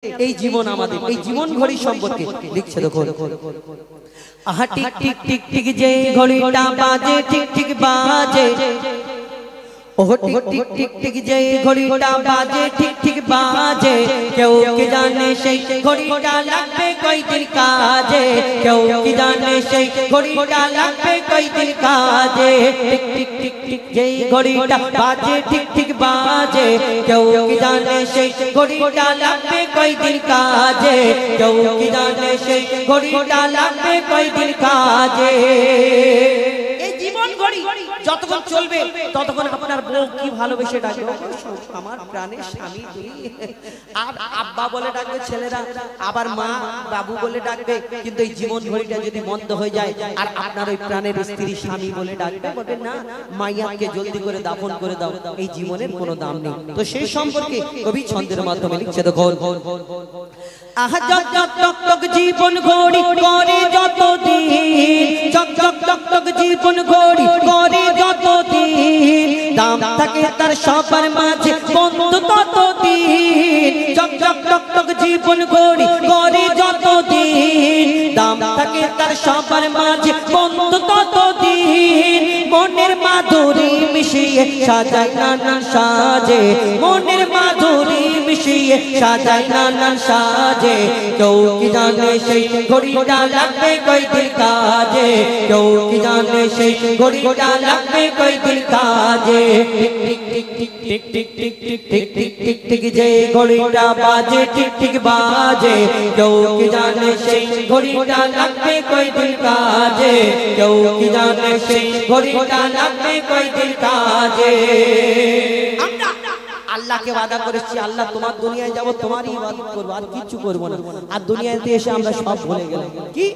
এই জীবন আমাদের এই জীবন ঘড়ি সম্পর্কে লিখছে দেখো। আহা টিক টিক টিক টিক যে ঘড়িটা বাজে ঠিক ঠিক বাজে, ওহ টিক টিক টিক টিক যে ঘড়িটা বাজে ঠিক ঠিক বাজে, কেউ কি জানে সেই ঘড়িটা লাগবে কয়দিন কাজে, কেউ কি জানে সেই ঘড়িটা লাগবে কয়দিন কাজে। টিক টিক টিক টিক যে ঘড়িটা বাজে ঠিক ঠিক বাজে, কেউ কি জানে সেই ঘড়িটা লাগবে কয়দিন কাজে, কেউ কি জানে সেই ঘড়িটা লাগবে কয়দিন কাজে। এই জীবন ঘড়ি যতক্ষণ চলবে ততক্ষণ আপনার বউ কি ভালোবেসে ডাকবে, আমার প্রাণের স্বামী তুমি, আর আব্বা বলে ডাকবে ছেলেরা, আবার মা বাবু বলে ডাকবে। কিন্তু এই জীবন ঘড়িটা যদি বন্ধ হয়ে যায় আর আপনার ওই প্রাণের স্ত্রী স্বামী বলে ডাকবে, বলবেন না মাইয়াকে জলদি করে দাফন করে দাও, এই জীবনের কোনো দাম নেই। তো সেই সম্পর্কে কবি ছন্দের মাধ্যমে লিখছে দেখো। আহা জক জক টক টক জীবন ঘড়ি করে যত দিন, জক জক টক টক জীবন ঘড়ি করে যত দিন, দাম থাকে তার সবার মাঝে বন্ধু তত দিন। জক জক টক টক জীবন ঘড়ি করে যত দিন, দাম থাকে তার সবার মাঝে বন্ধু তত দিন। মনের মাধুরী মিশিয়ে সাজায় নানান সাজে, মনের মাধুরী মিশিয়ে সাজায় নানান সাজে, কেউ কি জানে সেই ঘড়িটা লাগবে কয়দিন কাজে, কেউ কি জানে সেই ঘড়িটা লাগবে কয়দিন কাজে। Tick tick tick tick tick tick tick tick tick tick tick যে ঘড়িটা বাজে ঠিক ঠিক বাজে, কেউ কি জানে সেই ঘড়িটা লাগবে কয়দিন কাজে, কেউ কি জানে সেই ঘড়িটা লাগবে কয়দিন কাজে। আল্লাহকে ওয়াদা করেছি, আল্লাহ তোমার দুনিয়ায় যাব তোমারই ইবাদত করব, আর কিছু করব না। আর দুনিয়াতে এসে আমরা সব ভুলে গেলাম। কি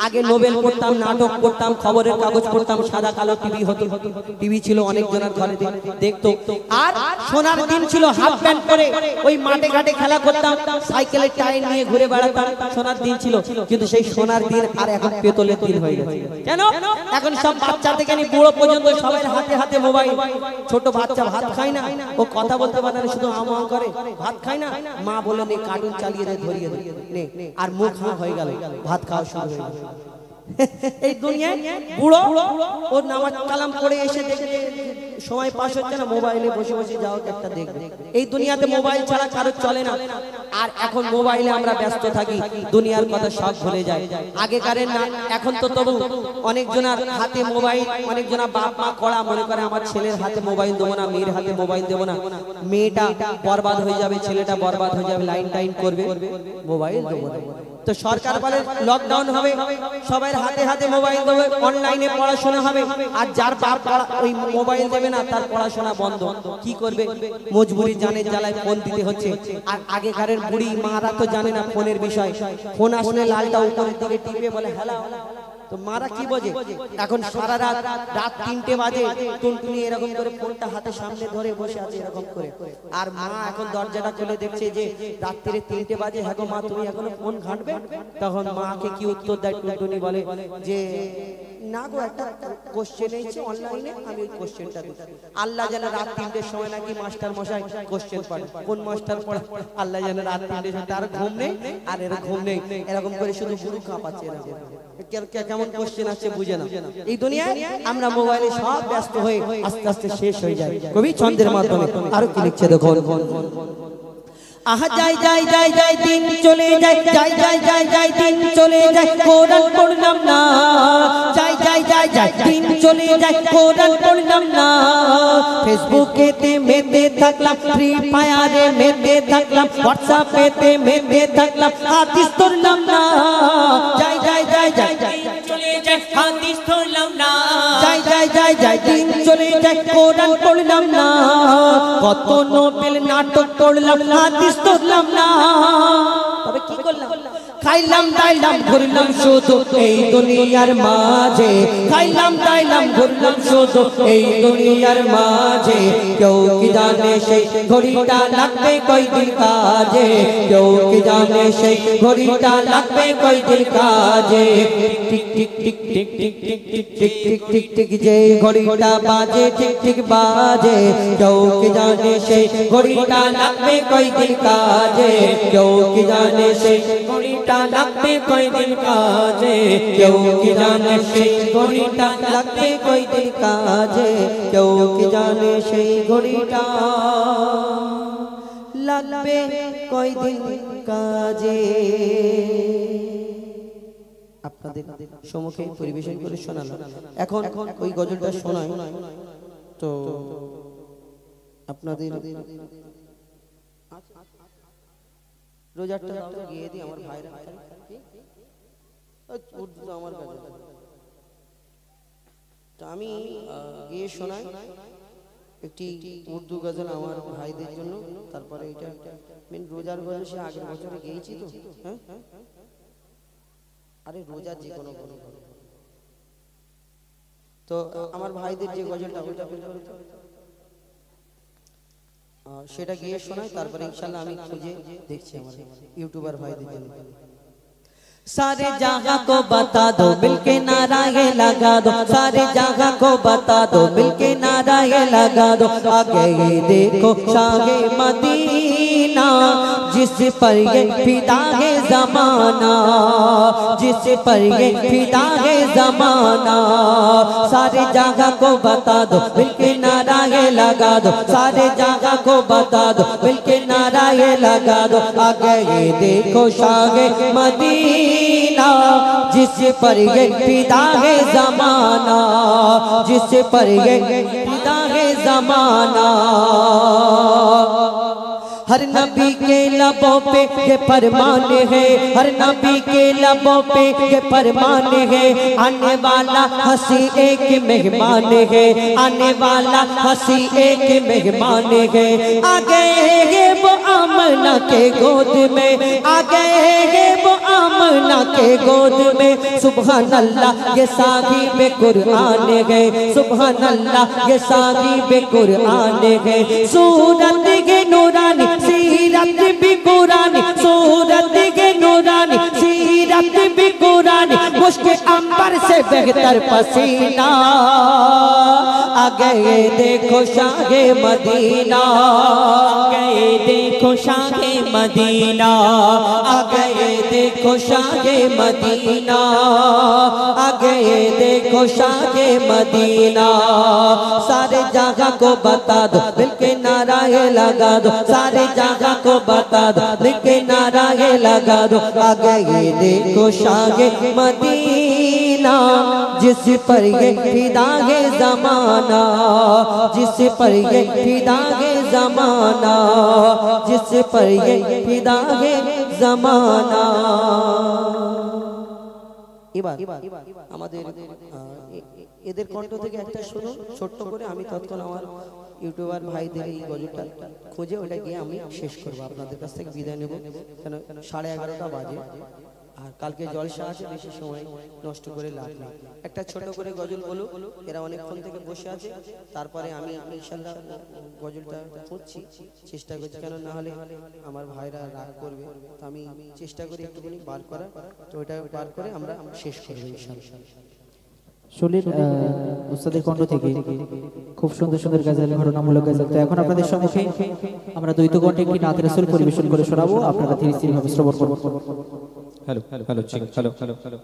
আগে নোবেল পড়তাম, নাটক পড়তাম, খবরের কাগজ পড়তাম, সাদা কালো টিভি হতো, টিভি ছিল অনেক জনের ঘরে দেখতো। আর সোনার দিন ছিল, হাফ প্যান্ট পরে ওই মাঠে ঘাটে খেলা করতাম, সাইকেলের টায়ার নিয়ে ঘুরে বেড়াতাম, সোনার দিন ছিল। কিন্তু সেই সোনার দিন আর এখন পেতলের দিন হয়ে গেছে। কেন? এখন সব বাচ্চা থেকে নিয়ে বুড়ো পর্যন্ত সবাই হাতে হাতে মোবাইল। ছোট বাচ্চা ভাত খায় না, ও কথা বলতে পারে না, শুধু আমা করে, ভাত খায় না, মা বলে নে কার্টুন চালিয়ে দে, ধরিয়ে নে, আর মুখ হয়ে গেল, ভাত খাওয়া শুরু হয়ে গেল। এই দুনিয়ায় বুড়ো ও নামাজ কালাম করে এসে দেখে সময় পাস হচ্ছে না, মোবাইলে বসে বসে যাও একটা দেখবে। এই দুনিয়াতে মোবাইল ছাড়া কারো চলে না। আর এখন মোবাইলে আমরা ব্যস্ত থাকি, দুনিয়ার কথা সব ভুলে যায়। আগেকারের না, এখন তো তবু অনেকজনের হাতে মোবাইল, অনেকজনা বাপ মা কড়া মনে করে আমার ছেলের হাতে মোবাইল দেবো না, মেয়ের হাতে মোবাইল দেবো না, মেয়েটা বরবাদ হয়ে যাবে, ছেলেটা বরবাদ হয়ে যাবে, লাইন টাইন করবে, মোবাইল দেবো না। তো সরকার বলে লকডাউন হবে, সবাই হাতে হাতে মোবাইল দেবে, অনলাইনে পড়াশোনা হবে। আর যার বাপ ওই মোবাইল দেবে না তার পড়াশোনা বন্ধ। কি করবে? মজবুরি, জানের জ্বালায় ফোন দিতে হচ্ছে। আর আগেকারের বুড়ি মারা তো জানে না ফোনের বিষয়, ফোন আসলে লালটা উপরের দিকে টিপে বলে হ্যালো, তো মারা কি বোঝে? এখন সারা রাত 3টে বাজে টুনটুনি এরকম করে ফোনটা হাতে সামনে ধরে বসে আছে এরকম করে। আর মা এখন দরজাটা খুলে দেখছে যে রাত্রিরে 3টে বাজে, হ্যাঁ গো মা তুমি এখনো ফোন ঘাঁটবে? তখন মাকে কি উত্তর দেয় টুনটুনি? বলে যে না গো, একটা কোশ্চেন এসেছে অনলাইনে, আমি ওই কোশ্চেনটা দিচ্ছি। আল্লাহ জানে রাত 3টের সময় নাকি মাস্টার মশাই কোশ্চেন পড়ে। কোন মাস্টার পড়ে? আল্লাহ জানে রাত 3টের সময়, তার ঘুম নেই আর এর ঘুম নেই, এরকম করে শুধু গুরু কাঁপাচ্ছে। কেমন কোশ্চেন আছে বুঝে না। এই দুনিয়ায় আমরা মোবাইলে সব ব্যস্ত হয়ে আস্তে আস্তে শেষ হয়ে যায়। কবি ছন্দের মাধ্যমে আরো কি লিখছে দেখো। আহা যাই যাই যাই যাই দিন চলে যায়, যাই যাই যাই যাই দিন চলে যায়, কোরআন পড়লাম না। যাই যাই যাই যাই দিন চলে যায়, কোরআন পড়লাম না। ফেসবুকেতে মেতে থাকলাম, ফ্রি ফায়ারে মেতে থাকলাম, হোয়াটসঅ্যাপেতে মেতে থাকলাম, হাদিস পড়লাম না। যাই যাই যাই যাই চলে যায়, হাদিস পড়লাম না। যাই যাই যাই যাই দিন চলে যায়, কোরআন পড়লাম না। কত নোবেল নাটক পড়লাম, হাদিস পড়লাম না। তবে কি করলাম? খাইলাম দাইলাম ঘুরলাম শুধু এই দুনিয়ার মাঝে, খাইলাম দাইলাম ঘুরলাম শুধু এই দুনিয়ার মাঝে। কেউ কি জানে সেই ঘড়িটা লাগবে কয়দিন কাজে, কেউ কি জানে সেই ঘড়িটা লাগবে কয়দিন কাজে। Tick tick tick tick tick tick tick tick tick tick tick যে ঘড়িটা বাজে ঠিক ঠিক বাজে, কেউ কি জানে সেই ঘড়িটা লাগবে কয়দিন কাজে, কেউ কি জানে সেই ঘড়িটা লাগবে কয়দিন কাজে, কেউ কি জানে সেই ঘড়িটা লাগবে কয়দিন কাজে, কেউ কি জানে সেই ঘড়িটা লাগবে কয়দিন কাজে। আপনাদের সম্মুখে পরিবেশন করে শোনালাম। এখন ওই গজলটা শোনাই, তো আপনাদের রোজারটা গিয়ে দিই আমার ভাইরা, উর্দু আমার কাছে, তো আমি গিয়ে শোনাই একটি উর্দু গজল আমার ভাইদের জন্য। তারপরে এটা মেন রোজার গজল, সে আগের বছরে গিয়েছি তো, হ্যাঁ আরে রোজার যে কোনো গজল, তো আমার ভাইদের যে গজলটা ওইটা সেটা গিয়ে শোনাই, তারপরে ইনশাআল্লাহ আমি খুঁজে দেখছি আমার ইউটিউবার ভাইদের জন্য। सारे जहां को बता दो मिलके नारा ये लगा दो, सारे जहां को बता दो मिलके नारा ये लगा दो। आगे ये देखो शाहे मदीना जिस पर ये फिदा है जमाना, जिस पर ये फिदा है जमाना। सारे जहां को बता दो मिलके नारा ये लगा दो, सारे जहां को बता दो मिलके नारा ये लगा दो। आगे ये देखो शाहे मदीना जिस पर ये फिदा है जमाना, जिस पर ये फिदा है जमाना। हर नबी के लबों पे ये फरमान है, हर नबी के लबों पे ये फरमान है। आने वाला हंसी एक मेहमान है, आने वाला हंसी एक मेहमान है। आ गए हैं वो आमना के गोद में, आ गए हैं वो आमना के गोद में। सुभान अल्लाह ये साहिब कुरान है, सुभान अल्लाह ये साहिब कुरान है। सूरत के नूरानी सीरत भी कुरानी, सूरत के नूरानी सीरत भी कुरानी। मुश्क अंबर से बेहतर पसीना। आ गए देखो शाहे मदीना, आ गए देखो शाहे मदीना, आ गए देखो शाहे मदीना, आ गए देखो शाहे मदीना। सारे जगह को बता दो मिलके नारा ये लगा दो, सारे जगह को बता दो मिलके नारा ये लगा दो। आ गए देखो शाहे मदीना जिस पर ये फिदा है जमाना, जिस पर ये फिदा है जमाना, जिस पर ये फिदा है जमाना। এবার আমাদের এদের কণ্ঠ থেকে একটা শুনো ছোট্ট করে, আমি তৎক্ষণ আমার ইউটিউবার ভাইদের এই গজলটা খুঁজে ওটা গিয়ে আমি শেষ করবো, আপনাদের কাছ থেকে বিদায় নেব, কেন 11:30 বাজে আর কালকে জলসা আছে, বেশি সময় নষ্ট করে লাভ নেই। একটা ছোট করে গজল বলো, এরা অনেকক্ষণ থেকে বসে আছে, তারপরে আমি ইনশাআল্লাহ গজলটা পড়ছি, চেষ্টা করছি, কেন না হলে আমার ভাইরা রাগ করবে। তো আমি চেষ্টা করি একটুখানি বার করার, তো ওটা বার করে আমরা শেষ করবো ইনশাআল্লাহ। শুনলেন উস্তাদের কণ্ঠ থেকে খুব সুন্দর সুন্দর গজল, ঘটনামূলক গজল। তো এখন আপনাদের সম্মুখে আমরা দ্বৈত কণ্ঠে একটি নাত রাসূল পরিবেশন করে শোনাবো, আপনারা ধীরে ধীরে ভাবে শ্রবণ করুন। Hello hello hello check, hello hello hello.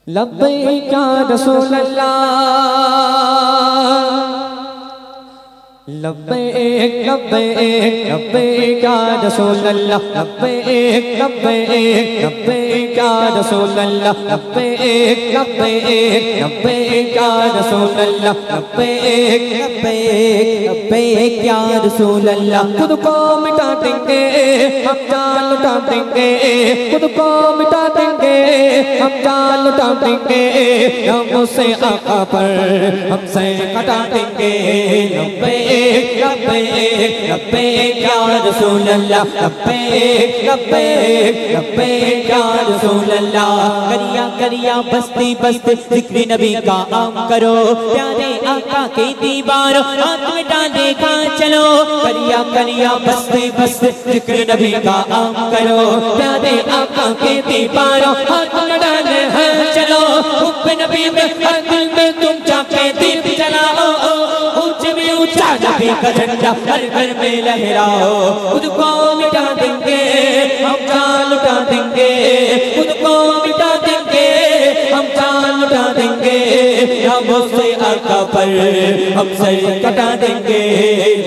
লব্বাইক ইয়া রাসূলুল্লাহ, लब्बैक लब्बैक लब्बैक या रसूल अल्लाह, लब्बैक लब्बैक लब्बैक या रसूल अल्लाह, लब्बैक लब्बैक लब्बैक या रसूल अल्लाह, लब्बैक लब्बैक लब्बैक या रसूल अल्लाह। खुद को मिटा देंगे हम जान लुटा देंगे खुद को मिटा देंगे हम जान लुटा देंगे हम से आका पर हमसे कटा देंगे लब्बैक लब्बैक लब्बैक या रसूल अल्लाह लब्बैक लब्बैक लब्बैक या रसूल अल्लाह करिया करिया बस्ती बस्ती जिक्र नबी का आम करो प्यारे आका के दीवारों हाथ में डाले खा चलो करिया करिया बस्ती बस्ती जिक्र नबी का आम करो प्यारे आका के दीवारों हाथ में डाले हैं चलो हुब्ब नबी में हर दिल में तुम जाके दीप जलाओ ऊंच में ऊंचा नबी का झंडा हर घर में लहराओ खुद को मिटा देंगे हम जान लुटा देंगे खुद को मिटा देंगे हम जान लुटा देंगे हम से आका पर हम सर कटा देंगे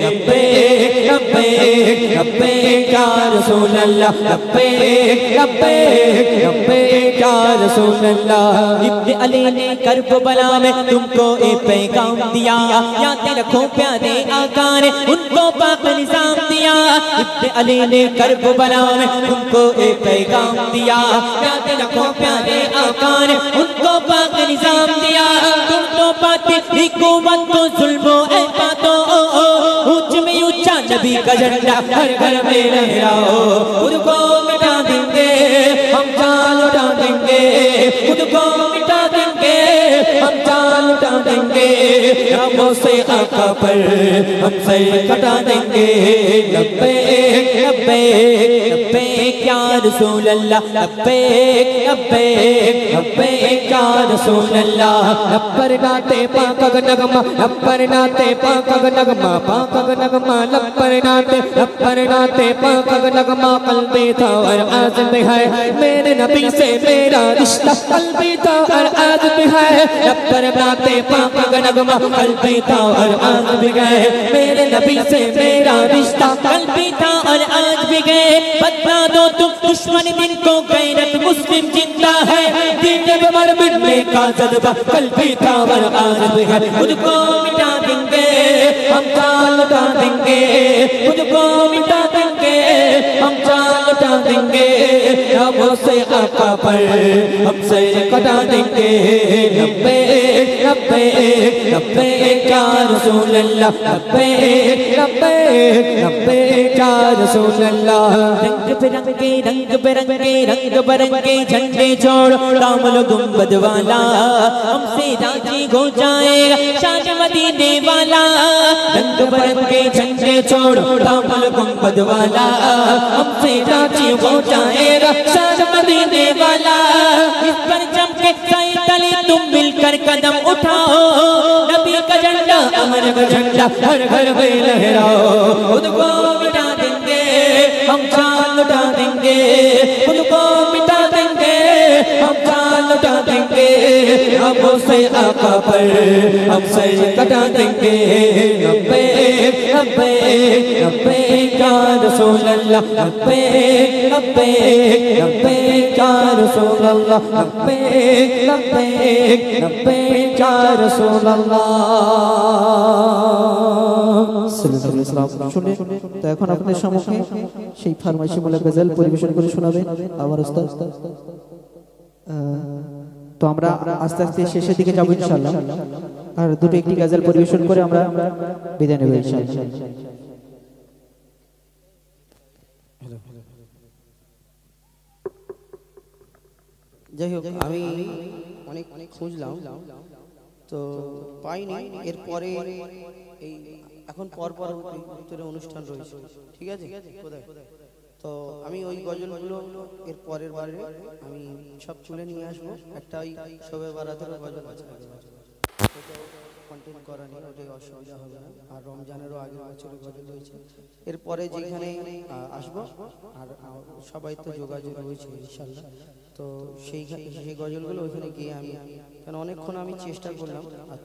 लब्बैक लब्बैक लब्बैक या रसूल अल्लाह लब्बैक लब्बैक लब्बैक या रसूल अल्लाह इब्न अली ने करबला में तुमको एक पैगाम दिया याद रखो प्यारे आका ने उनको पाक निजाम दिया इब्न अली ने करबला में तुमको एक पैगाम दिया याद रखो प्यारे आका ने उनको पाक निजाम दिया तुम तो पाते हुकूमत को जुल्मो ऐ बातों ऊंच में ऊंचा नबी का झंडा हर घर में लहराओ खुद को मिटा देंगे हम जान लुटा देंगे खुद को मिटा देंगे हम जान लुटा देंगे हम से आका पर हम सर कटा देंगे लब्बैक लब्बैक लब्बैक या रसूल अल्लाह लब्बैक लब्बैक लब्बैक या रसूल अल्लाह लब्बर नाते पाक नगमा लब्बर नाते पाक नगमा पाक नगमा लब्बर नाते पाक नगमा कल्बी था और आज भी है मेरे नबी से मेरा रिश्ता कल्बी था और आज भी है लब्बर नाते पाक नगमा कल्बी था और आज भी गए मेरे नबी से मेरा रिश्ता कल्बी था और आज भी गए बदला दो तुम दुश्मन दिन को गैरत मुस्लिम जिंदा है दीन मरमिन में का जज्बा कल्बी था और आज भी है खुद को मिटा देंगे हम जान लुटा देंगे खुद को मिटा देंगे हम जान लुटा देंगे हम से आका पर हम से कटा देंगे लब्बैक लब्बैक लब्बैक या रसूल अल्लाह लब्बैक लब्बैक लब्बैक या रसूल अल्लाह रंग बिरंगे झंडे जोड़ो दामन गुंबद वाला हमसे राजी हो जाएगा शान मदीने वाला रंग बिरंगे झंडे छोड़ो दामन गुंबद वाला हमसे राजी हो जाएगा शान मदीने वाला इस पर जम के साई तले तुम मिलकर कदम उठाओ नबी का झंडा अमर का झंडा हर घर में लहराओ खुद को मिटा देंगे हम जान लुटा देंगे खुद को मिटा देंगे हम जान लुटा देंगे हम से आका पर हम से कटा देंगे लब्बैक लब्बैक लब्बैक या रसूल अल्लाह लब्बैक लब्बैक लब्बैक या रसूल अल्लाह लब्बैक लब्बैक लब्बैक या रसूल अल्लाह শুনে তো এখন আপনাদের সম্মুখে সেই ফারমাইশিমূলক গজল পরিবেশন করে শোনাবেন আমার উস্তাদ তো আমরা আস্তে আস্তে শেষের দিকে যাব ইনশাআল্লাহ আর দুটো একটি গজল পরিবেশন করে আমরা বিদায় নেব ইনশাআল্লাহ যাই হোক আমি অনেক খুঁজলাম তো পাইনি এরপরে এই এখন পরপর ভিতরে অনুষ্ঠান রয়েছে ঠিক আছে তো আমি ওই গজলগুলো এর পরের বারে আমি সব তুলে নিয়ে আসবো একটা ওই শবে বারাতের গজল আছে কন্টেন্ট করা নিয়ে ওটাই অসুবিধা হবে না আর রমজানেরও আগের বছরের গজল রয়েছে এরপরে যেখানে আসবো আর সবাই তো যোগাযোগ রয়েছে ইনশাআল্লাহ তো সেই গজলগুলো ওইখানে গিয়ে আমি কারণ অনেকক্ষণ আমি চেষ্টা করলাম আর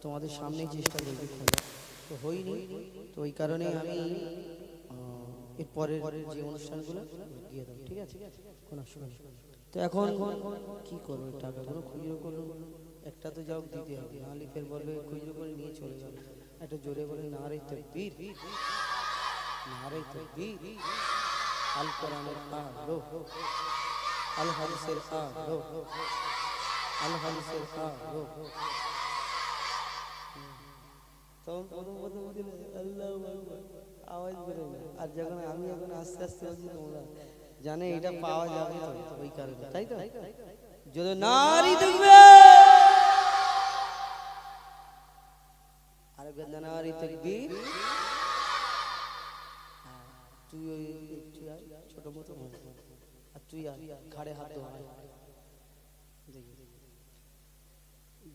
তোমাদের সামনেই চেষ্টা করছি তো হয়নি তো ওই কারণে আমি এর পরের যে অনুষ্ঠানগুলো দিয়ে দেব ঠিক আছে কোন অসুবিধা তো এখন কি করব টাকাগুলো খুচরো করব একটা তো যাও দিতে হবে নাহলে ফের বলবে খুচরো করে নিয়ে চলে যাবে একটা জোরে বলে নারে তাকবীর নারে তাকবীর আল কোরআনের আলো, আল হাদিসের আলো, আল হাদিসের আলো। তখন প্রথম আল্লাহু আকবার আওয়াজ বেরোয় না, আর যখন আমি এখন আস্তে আস্তে বলছি তোমরা জানে এটা পাওয়া যাবে তো ওই কারণে, তাই তো? যদি নারী দেখবে আর নারী তাকবীর, তুই ওই ছোট মতো আর তুই ঘাড়ে হাত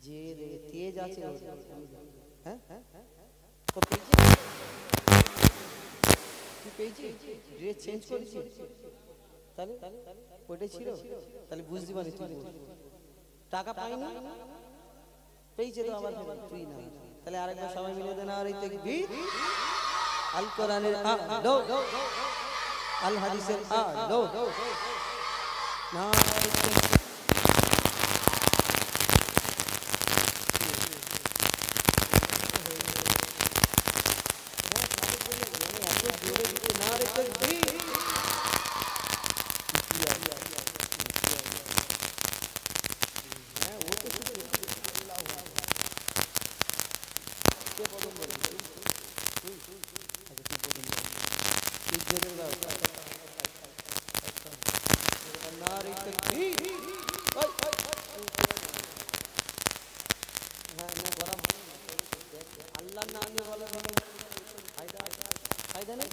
যে তেজ আছে, হ্যাঁ তুই পেয়েছিস, ড্রেস চেঞ্জ করেছিস, তাহলে ওইটাই ছিল, তাহলে বুঝতে পারিস টাকা পাইনি, পেয়েছে তো আবার তুই না, তাহলে আরেকবার সবাই মিলে দেন আর এই তাকবীর, আল কোরআনের আলো, আল হাদিসের আলো, নারী তাকবীর। আল্লাহ নাম নিয়ে বলা ফায়দা নেই,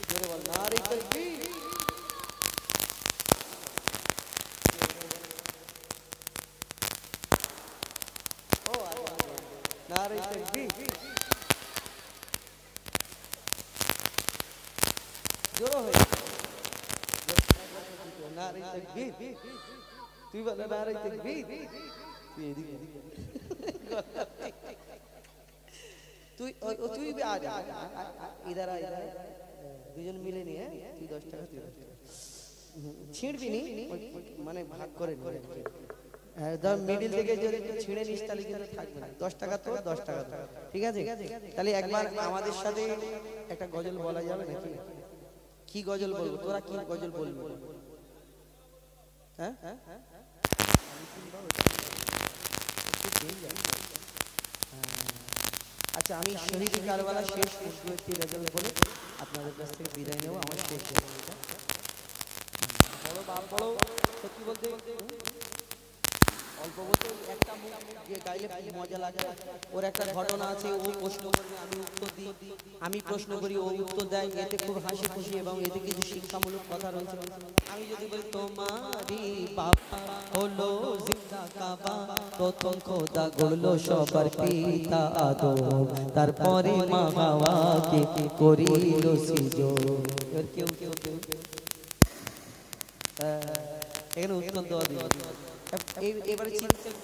জোরে বল নারী তাকবীর। ও নারী তাকবীর, জোরে হয়ে নারী তাকবীর, তুই বল নারী তাকবীর, তুই এদিকে তুই তুই आ जा इधर आ, দুজন মিলে নিয়ে তুই 10 টাকা তুই ছিঁড়বি নি, মানে ভাগ করে নি, ধর মিডল থেকে যদি ছিঁড়ে নিস তাহলে কিন্তু থাকবে না, 10 টাকা তো 10 টাকা তো, ঠিক আছে? তাহলে একবার আমাদের সাথে একটা গজল বলা যাবে নাকি? কি গজল বলবো, তোরা কি গজল বলবি? হ্যাঁ আচ্ছা, আমি শহীদি কারবালা শেষ একটি গজল বলে আপনাদের কাছ থেকে বিদায় নেব। আমার শেষ গজলটা বড় বাপ বড়, সত্যি বলতে অল্প বলতে একটা মুখ গাইলে মজা লাগে। ওর একটা ঘটনা আছে, ও প্রশ্ন করে আমি উত্তর দিই, আমি প্রশ্ন করি ও উত্তর দেয়, এতে খুব হাসি খুশি এবং এতে কিছু শিক্ষামূলক কথা রয়েছে। আমি যদি বলি তোমারই বাবা হলো জিন্দা কাবা, প্রথম খোদা গড়লো সবার পিতা আদম, তারপরে মা হাওয়াকে করিল সিজদ। কেউ কেউ কেউ এখানে উত্তর দেওয়া দিই। এবারে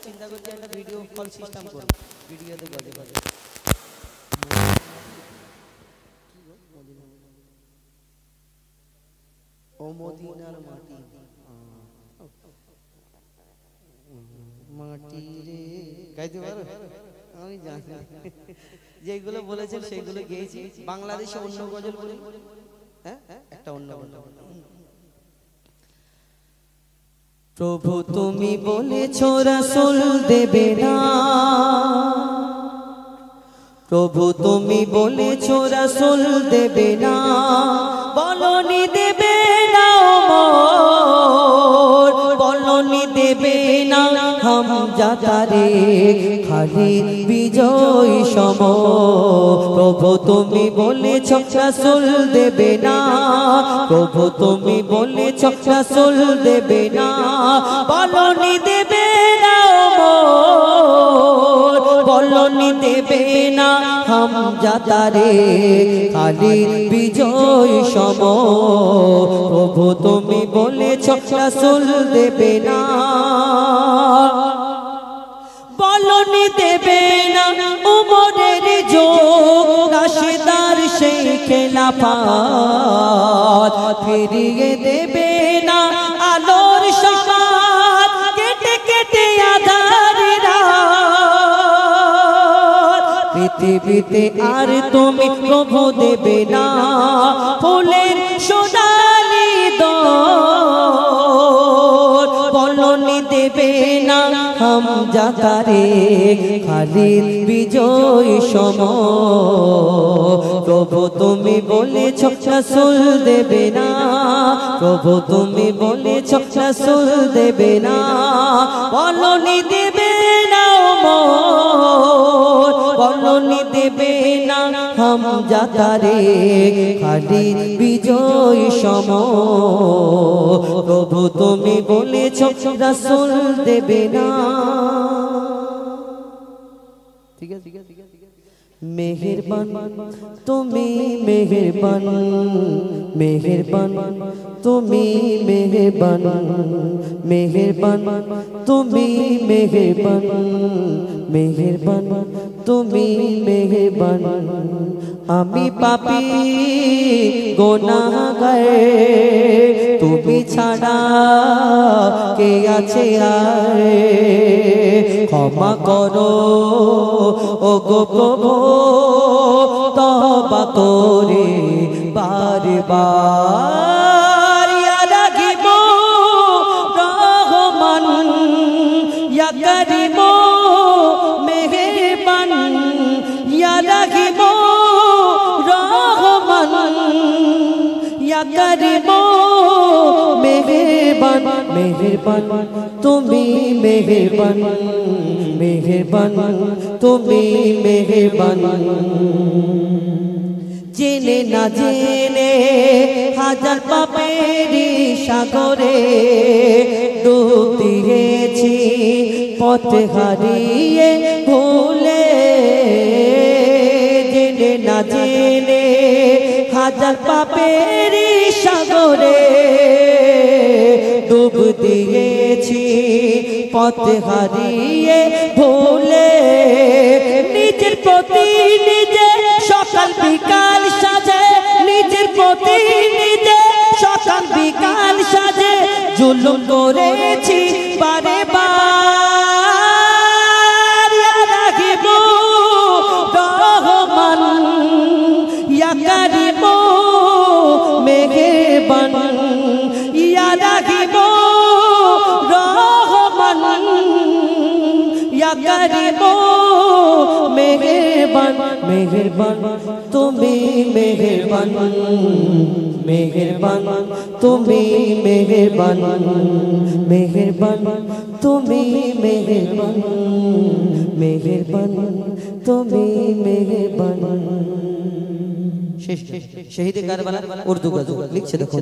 চিন্তা করছি একটা ভিডিও কল সিস্টেম করব, ভিডিওতে বাজে বাজে ও মদিনার মাটি মাটি রে, গাইতে পারো? আমি জানি যেগুলো বলেছেন সেগুলো গেয়েছি। বাংলাদেশে অন্য গজল বলি, হ্যাঁ একটা অন্য গজল। প্রভু তুমি বলেছো রাসূল দেবে না, প্রভু তুমি বলেছো রাসূল দেবে না, বলনি দেবে না ওমর, বলনি দেবে না হামজা তারে, খালিদ বিজয় সম। প্রভু তুমি বলেছো রাসূল দেবে না, প্রভু তুমি বলেছো রাসূল দেবে না, বলনি দেবে না ওমর, বলনি দেবে না হামজা তারে, খালিদ বিজয় সম। প্রভু তুমি বলেছো রাসূল দেবে না, বলনি দেবে না উমরের যোগ, রাশেদার সেই খেলাফত, ফিরিয়ে দেবে না আলোর সমাজ, কেটে কেটে আধার রাত। পৃথিবীতে আর তুমি প্রভু দেবে না ফুলের সোনা দেবে না হামজা তারেক খালিদ বিজয় সম প্রভু তুমি বলেছ রাসূল দেবে না প্রভু তুমি বলেছ রাসূল দেবে না বলনি দেবে না ওমর বলনি দেবে না হামজা তারেক খালিদ বিজয় সম প্রভু তুমি বলেছ রাসূল দেবে না ঠিক আছে মেহেরবান তুমি মেহেরবান মেহেরবান তুমি মেহেরবান মেহেরবান তুমি মেহেরবান মেহেরবান তুমি মেহেরবান আমি পাপী গুনাহগার তুমি ছাড়া কে আছে আর ক্ষমা করো ওগো প্রভু তওবা করে বারবার ইয়া রাহিম রহমান ইয়া করিম মেহেরবান ইয়া রাহিম রহমান ইয়া করিম মেহেরবান মেহেরবান তুমি মেহেরবান মেহেরবান তুমি মেহেরবান জেনে না জেনে হাজার পাপেরই সাগরে ডুব দিয়েছি পথ হারিয়ে ভুলে জেনে না জেনে হাজার পাপেরই সাগরে ডুব দিয়েছি পথ হারিয়ে ভুলে নিজের প্রতি নিজে সকাল বিকাল সাজে নিজের প্রতি নিজে সকাল বিকাল সাজে জুলুম করেছি বারে বার ইয়া রাহিম রহমান ইয়া করিম মেহেরবান ইয়া রাহিম রহমান ইয়া করিম মেহেরবান মেহেরবান তুমি মেহেরবান মেহেরবান তুমি মেহেরবান মেহেরবান তুমি মেহেরবান মেহেরবান তুমি মেহেরবান শহীদ কারবালা উর্দু গজল লিখছে দেখো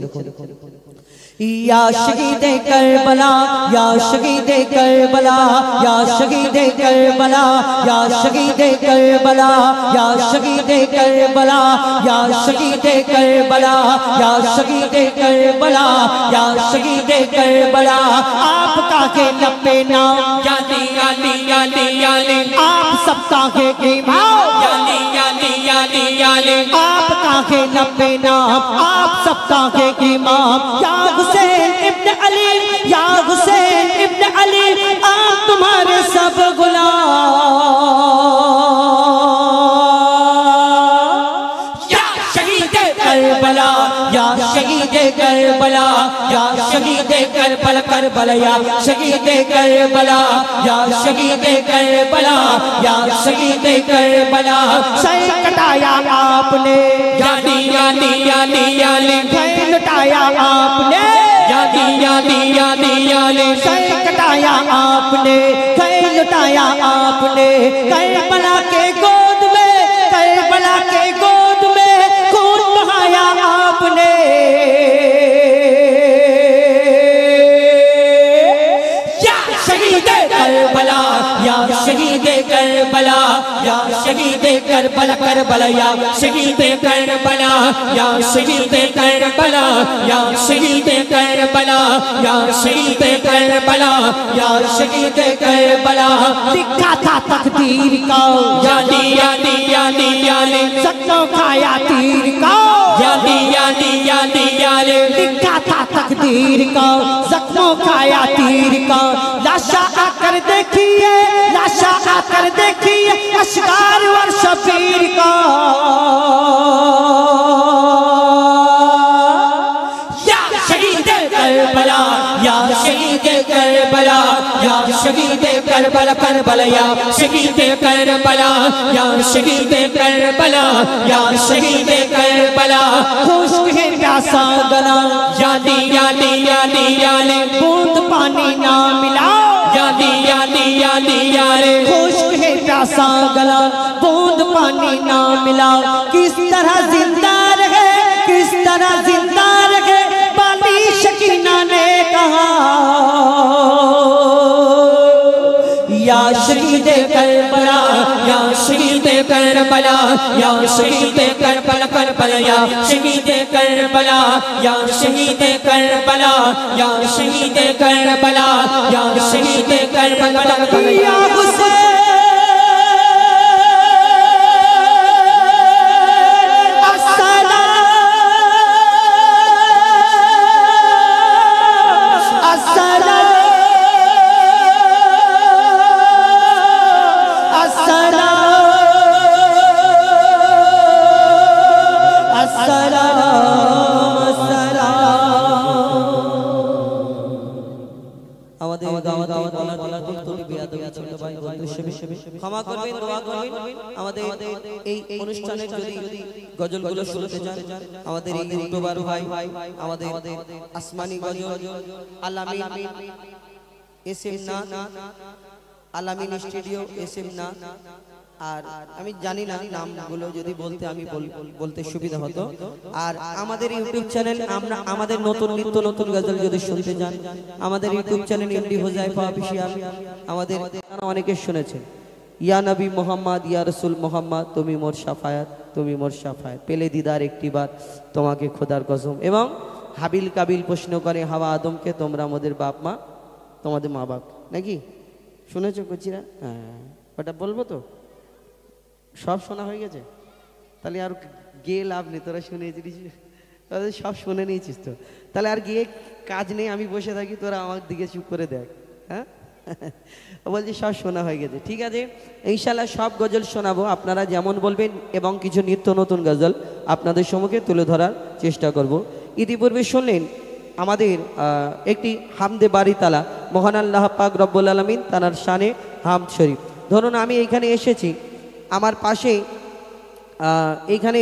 یا شہید کربلا یا شہید کربلا یا شہید کربلا یا شہید کربلا یا شہید کربلا یا شہید کربلا یا شہید کربلا یا شہید کربلا آپ کا ہے لپے نام یالی یالی یالی یالی آپ سب کا ہے امام یالی یالی یالی یالی آپ کا ہے لپے نام آپ سب کا ہے امام یا حسین ابن علی یا حسین ابن علی آپ تمہارے سب غلام یا شہید کربلا یا شہید کربلا یا شہید کربلا کربلا یا شہید کربلا یا شہید کربلا یا شہید کربلا سر کٹایا آپ نے یالی یالی یالی یالی گھر لٹایا آپ نے یالی یالی یالی یالی سر کٹایا آپ نے گھر لٹایا آپ نے کربلا کے گود میں کربلا کے گود میں خون بہایا آپ نے یا شہید کربلا یا شہید کربلا یا شہید کربلا کربلا یا شہید کربلا یا شہید کربلا یا شہید کربلا یا شہید کربلا یا شہید کربلا لکھا تھا تقدیر کا یالی یالی یالی یالی سچوں کھایا تیر کا یالی یالی یالی یالی لکھا تھا تقدیر کا زخموں کھایا تیر کا لاشا آ کر دیکھیے لاشا آ کر دیکھیے اشکار اور شبیر کا یا شہید کربلا या शहीद करबला या शहीद करबला करबला या शहीद करबला या शहीद करबला या शहीद करबला खुश्क है प्यासा गला यादी यादी यादी याले बूंद पानी ना मिला यादी यादी यादी यारे खुश्क है प्यासा गला बूंद पानी ना मिला किस तरह जिंदा रहे किस तरह जिंदा रहे बाली शकीना ने कहा या शहीद करबला या शहीद करबला या शहीद करबला करबला या शहीद करबला या शहीद करबला या शहीद करबला या शहीद करबला या हुसैन ক্ষমা করবেন দোয়া করবেন আমাদের এই অনুষ্ঠানের যদি গজলগুলো শুনতে চান আমাদের এই ইউটিউবার ভাই আমাদের আসমানি গজল আলামিন এসএম না আলামিন স্টুডিও এসএম না আর আমি জানি না নামগুলো যদি বলতে আমি বলতে সুবিধা হতো আর আমাদের ইউটিউব চ্যানেল আমরা আমাদের নতুন নিত্য নতুন গজল যদি শুনতে চান আমাদের YouTube channel MD Huzaifa official আমাদের অনেকে শুনেছেন ইয়া নবী মোহাম্মদ ইয়া রাসূল মোহাম্মদ তুমি মোর শাফায়াত পেলে দিদার একটি বার তোমাকে খোদার কসম এবং হাবিল কাবিল প্রশ্ন করে হাওয়া আদমকে তোমরা আমাদের বাপ মা তোমাদের মা বাপ নাকি শুনেছো কচিরা হ্যাঁ ওটা বলবো তো সব শোনা হয়ে গেছে তাহলে আর গিয়ে লাভ নেই তোরা শুনেছিস সব শুনে নিয়েছিস তো তাহলে আর গিয়ে কাজ নেই আমি বসে থাকি তোরা আমার দিকে চুপ করে দেখ হ্যাঁ বলছি সব শোনা হয়ে গেছে ঠিক আছে ইনশাআল্লাহ সব গজল শোনাবো আপনারা যেমন বলবেন এবং কিছু নিত্য নতুন গজল আপনাদের সম্মুখে তুলে ধরার চেষ্টা করব ইতিপূর্বে শুনলেন আমাদের একটি হামদে বাড়ি তালা মহান আল্লাহ পাক রব্বুল আলামিন তার শানে হামদ শরীফ ধরুন আমি এখানে এসেছি আমার পাশে এইখানে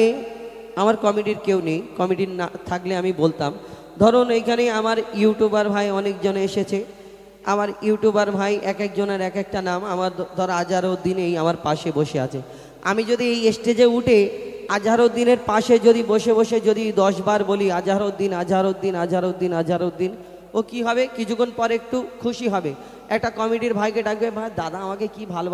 আমার কমিটির কেউ নেই কমিটির না থাকলে আমি বলতাম ধরুন এইখানে আমার ইউটিউবার ভাই অনেকজন এসেছে আমার ইউটিউবার ভাই এক একজনের এক একটা নাম আমার ধর আজহারউদ্দিন এই আমার পাশে বসে আছে আমি যদি এই স্টেজে উঠে আজহারউদ্দিনের পাশে যদি বসে বসে যদি 10 বার বলি আজহারউদ্দিন আজহারউদ্দিন আজহারউদ্দিন আজহারউদ্দিন ও কি হবে কিছুক্ষণ পরে একটু খুশি হবে একটা কমিটির ভাইকে ডাকবে ভাই দাদা আমাকে কি ভালো